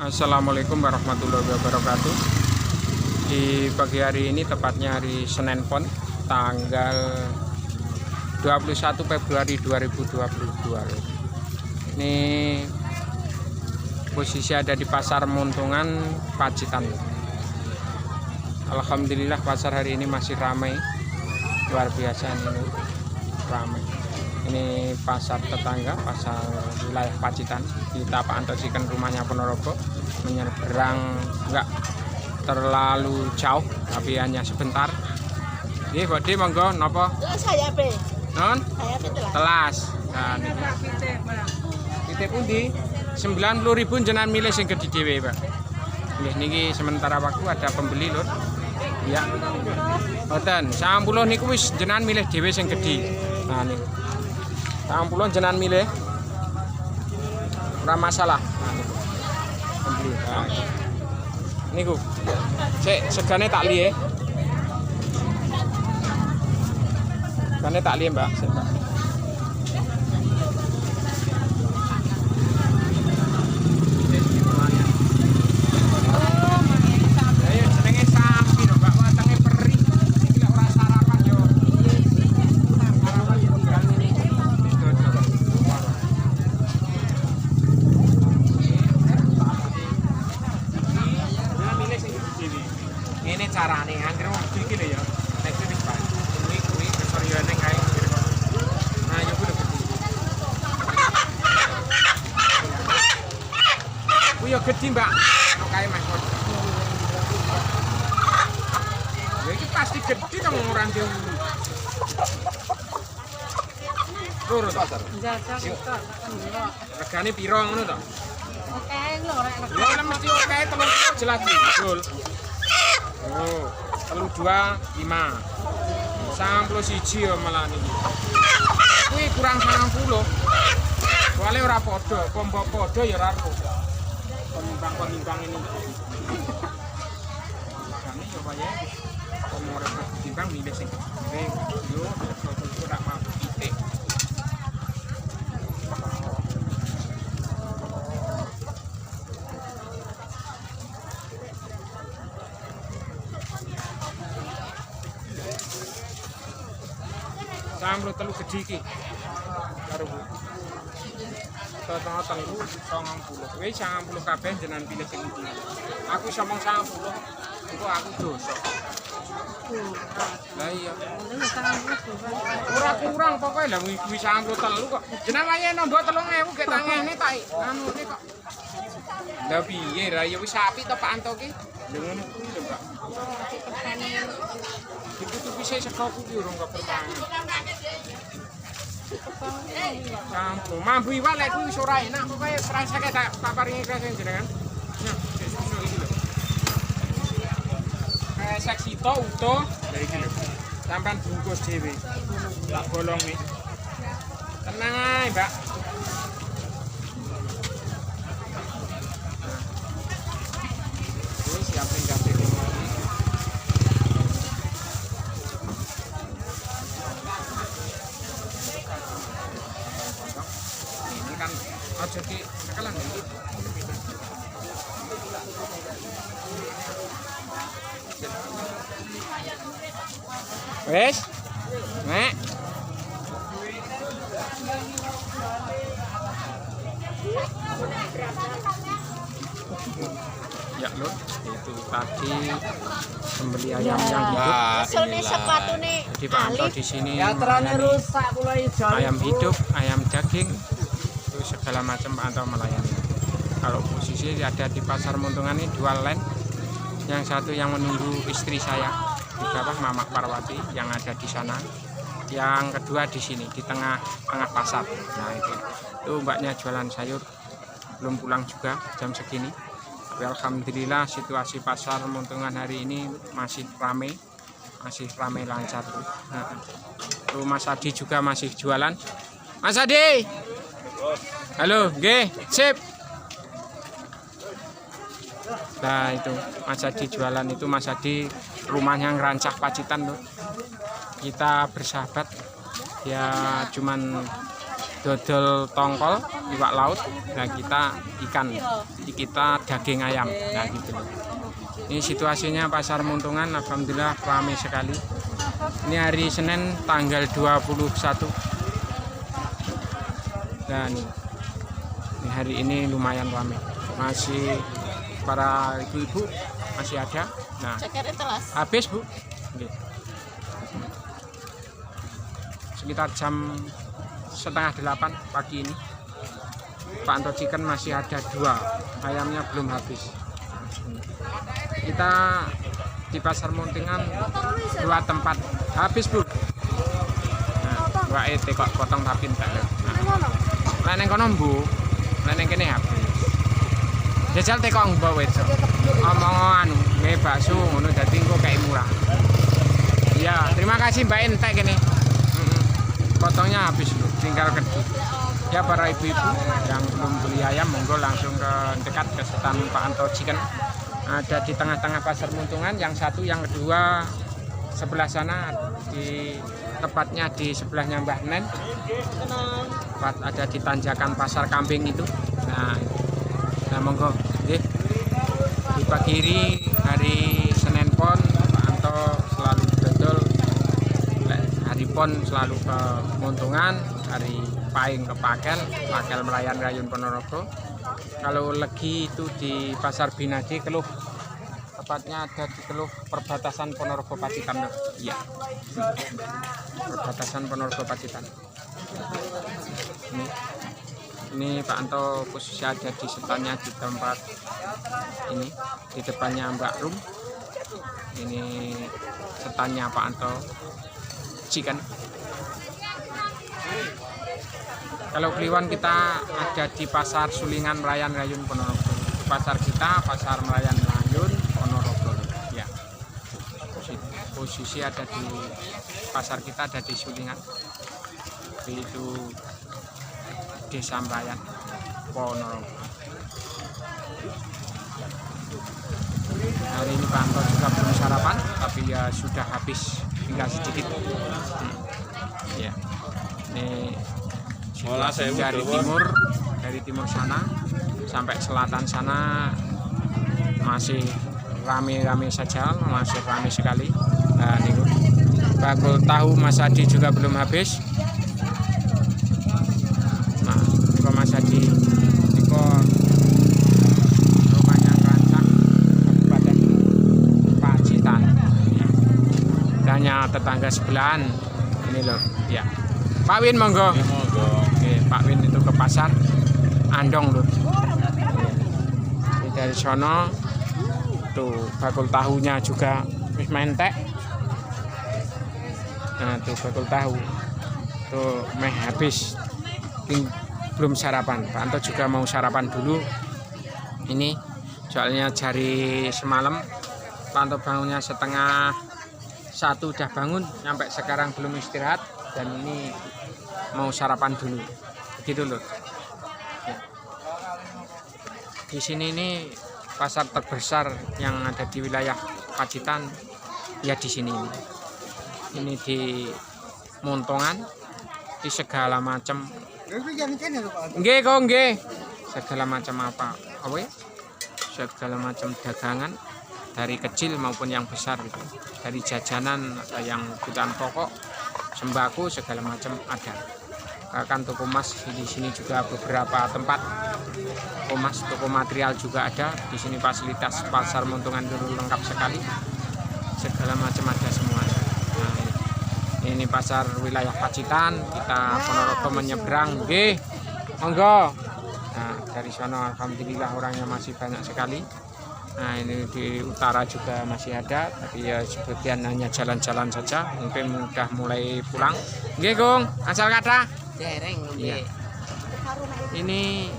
Assalamualaikum warahmatullahi wabarakatuh. Di pagi hari ini, tepatnya hari Senin Pon, tanggal 21 Februari 2022. Ini posisi ada di Pasar Muntungan, Pacitan. Alhamdulillah pasar hari ini masih ramai, luar biasa ini ramai. Ini pasar tetangga, pasar wilayah Pacitan. Kita antresikan rumahnya Ponorogo, menyeberang enggak terlalu jauh, tapi hanya sebentar. Ini Bodi monggo napa? Saya pe. Non? Saya pe Telas. Nah niki. Titip pundi? 90.000 jenengan milih sing gedhi dhewe, Pak. Nggih niki sementara waktu ada pembeli, Lur. Ya. Mboten, 90 niku wis jenengan milih dhewe sing gedhi. Nah niku. 90 jenengan milih. Ora masalah. Nah niku. Pembeli. Nah, niku. Sik segane tak liye. Segane tak liye, Mbak. Sik, Mbak. Ini carane anggere wong iki lho ya. Nek wis bantu kuwi kesoryane kae. Nah, yo kudu gedhi. Kuwi yo gedhi, Mbak. Ono kae Mas. Ya iki pasti gedhi nang ora ndek. Loro pasar. Jajak kok Regane piro ngono to? oke lho rek. Ya mesti oke 3 kilo jelas betul. Oh, 32,5. 91 ya malah niki. Kuwi kurang 90. Soale ora padha, pombo padha ya ora ro. Penimbang ini. Makane yo wae pomore timbang milih sing gede. Yo iso tak mau titik. Samro telu gedhi iki. Karo Bu. Total telu 90. Wis 90 kabeh jenengan pilih sing ndi. Aku iso mong 90. Engko aku dosa. Lah iya. Ora kurang pokoke lha kuwi 90 telu kok. Jenengan wae nombok 3.000 gek tangene tak anune kok. Lah piye ra ya wis apik to Pak Anto ki. Lha ngono kuwi lho, Pak. Ditutupi saya sego kuwi urung kepertangan. Campur, mambu iwak lek kuwi wis ora enak pokoke rasake tak paringi kresek jenengan. Nah, susu iki lho. Kresek sito utuh, lha iki lho. Sampeyan bungkus dhewe. Tak bolongi. Tenang ae, Mbak. Wis siap ganti. Ini kan aja ki sekelan iki. Wes. Nek. Ya Lur, itu tadi pembeli ayam yang hidup. Hasilnya sepatune Dipantau di sini rusak kula ijo. ayam hidup, ayam daging, itu segala macam pantau melayani. Kalau posisi ada di Pasar Muntungan ini dua line, yang satu yang menunggu istri saya di bawah Mama Parwati yang ada di sana, yang kedua di sini di tengah pasar. Nah itu mbaknya jualan sayur, belum pulang juga jam segini. Tapi alhamdulillah situasi Pasar Muntungan hari ini masih ramai lancar. Nah, tuh Mas Adi juga masih jualan. Mas Adi, halo, nggih, sip. Nah itu Mas Adi jualan, itu Mas Adi rumahnya ngerancak Pacitan loh. Kita bersahabat ya, cuman dodol tongkol, iwak laut. Nah kita ikan, kita daging ayam. Nah gitu loh. Ini situasinya pasar Muntungan, alhamdulillah ramai sekali. Ini hari Senin tanggal 21. Dan hari ini lumayan ramai. Masih para ibu-ibu masih ada. Nah habis Bu. Oke. Sekitar jam 7:30 pagi ini Pak Anto Chicken masih ada 2, ayamnya belum habis. Kita di pasar Muntungan 2 tempat habis Bu. Nah, kok potong tapi entek. Nah, neng kono Bu, neng kene habis. Jajal tekok mbok wedok. Omong nggih bakso ngono dadi engko kayak murah. Iya, terima kasih Mbak entek kene. Potongnya habis loh, tinggal kedut. Ya para ibu-ibu yang belum beli ayam monggo langsung ke dekat ke stand Pak Anto Chicken. Ada di tengah-tengah pasar Muntungan, yang satu, yang kedua sebelah sana, di tepatnya di sebelahnya Mbah Nen. Ada di tanjakan pasar kambing itu. Nah monggo di pagi hari Senin pon Pak Anto selalu dodol. Hari pon selalu ke Muntungan, hari Paing ke Pakel Melayan Rayun Ponorogo. Kalau legi itu di Pasar Binadi Keluh, tepatnya ada di Keluh perbatasan Ponorogo Pacitan. Iya, perbatasan Ponorogo Pacitan. Ini Pak Anto posisi ada di standnya di tempat ini, di depannya Mbak Rum. Ini standnya Pak Anto Chicken. Kalau Kliwon kita ada di pasar Sulingan Melayan Rayun Ponorogo. Pasar kita pasar Melayan Rayun Ponorogo. Ya. Posisi ada di pasar kita ada di Sulingan. Itu Desa Melayan Ponorogo. Hari ini Pak Anto juga belum sarapan, tapi ya sudah habis, tinggal sedikit. Ya, ini dari timur sana sampai selatan sana masih rame-rame saja, masih rame sekali. Nah, ini bakul tahu Mas Adi juga belum habis. Nah, ini Mas Adi, ini rumahnya Rancak, Kabupaten Pacitan. Hanya tetangga sebelahan ini loh, ya. Pak Win monggo. Ya, monggo. Oke, Pak Win itu ke pasar Andong loh. Ini dari sono tuh bakul tahunya juga wis mentek. Nah, tuh bakul tahu tuh meh habis, belum sarapan. Pak Anto juga mau sarapan dulu. Ini soalnya dari semalam Pak Anto bangunnya 1:30 udah bangun, sampai sekarang belum istirahat, dan ini mau sarapan dulu, begitu loh. Ya. Di sini ini pasar terbesar yang ada di wilayah Pacitan, ya di sini. Ini di Muntungan, di segala macam. Nggih kok nggih. Segala macam apa? Ya? Segala macam dagangan, dari kecil maupun yang besar gitu. Dari jajanan, ada yang kebutuhan pokok, sembako, segala macam ada. Bahkan toko emas di sini juga beberapa tempat. Toko material juga ada. Di sini fasilitas pasar Muntungan dulu lengkap sekali. Segala macam ada semua. Nah, ini pasar wilayah Pacitan, kita Ponorogo menyeberang, nggih. Monggo. Nah, dari sana alhamdulillah orangnya masih banyak sekali. Nah, ini di utara juga masih ada, tapi ya sebagian hanya jalan-jalan saja, mungkin udah mulai pulang. Nggih, Gung, asal kata. Dereng Iya. Ini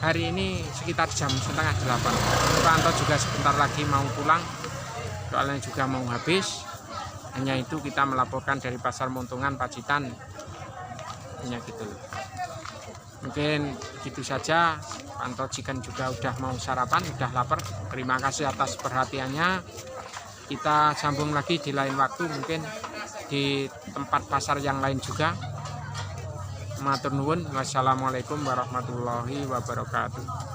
hari ini sekitar jam 7:30. Pak Anto juga sebentar lagi mau pulang, soalnya juga mau habis. Hanya itu kita melaporkan dari pasar Muntungan Pacitan. Hanya gitu. Mungkin gitu saja. Pak Anto Chicken juga udah mau sarapan, udah lapar. Terima kasih atas perhatiannya. Kita sambung lagi di lain waktu, mungkin di tempat pasar yang lain juga. Matur nuwun. Wassalamualaikum warahmatullahi wabarakatuh.